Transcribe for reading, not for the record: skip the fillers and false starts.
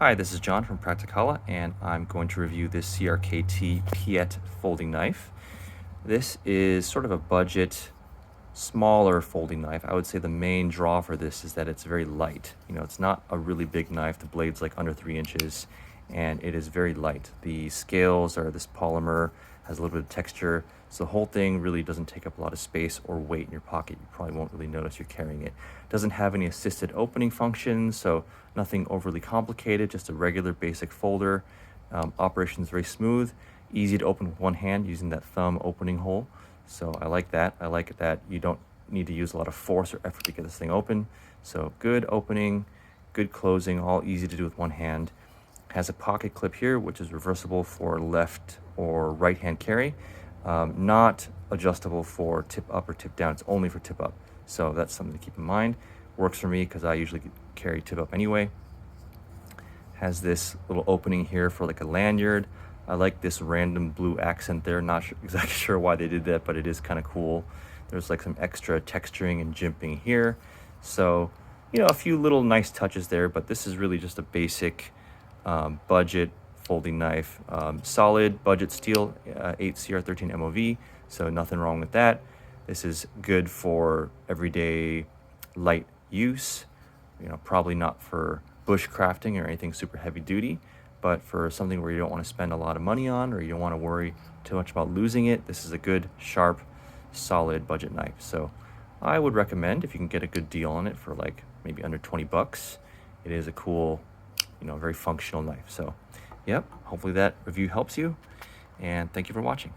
Hi, this is John from Prakticala, and I'm going to review this CRKT Piet folding knife. This is sort of a budget, smaller folding knife. I would say the main draw for this is that it's very light. It's not a really big knife. The blade's like under 3 inches, and it is very light. The scales are this polymer, has a little bit of texture, so the whole thing really doesn't take up a lot of space or weight in your pocket. You probably won't really notice you're carrying it. It doesn't have any assisted opening functions, so nothing overly complicated, just a regular basic folder. Operation is very smooth, easy to open with one hand using that thumb opening hole. So I like that. I like that you don't need to use a lot of force or effort to get this thing open. So good opening, good closing, all easy to do with one hand. Has a pocket clip here, which is reversible for left or right hand carry. Not adjustable for tip up or tip down. It's only for tip up. So that's something to keep in mind. Works for me because I usually carry tip up anyway. Has this little opening here for like a lanyard. I like this random blue accent there. Not exactly sure why they did that, but it is kind of cool. There's like some extra texturing and jimping here. So, a few little nice touches there, but this is really just a basic budget folding knife. Solid budget steel, 8CR13 MOV, so nothing wrong with that. This is good for everyday light use. Probably not for bush crafting or anything super heavy duty, but for something where you don't want to spend a lot of money on, or you don't want to worry too much about losing it, this is a good, sharp, solid budget knife. So I would recommend, if you can get a good deal on it for like maybe under 20 bucks, it is a cool, very functional knife. So yep, hopefully that review helps you, and thank you for watching.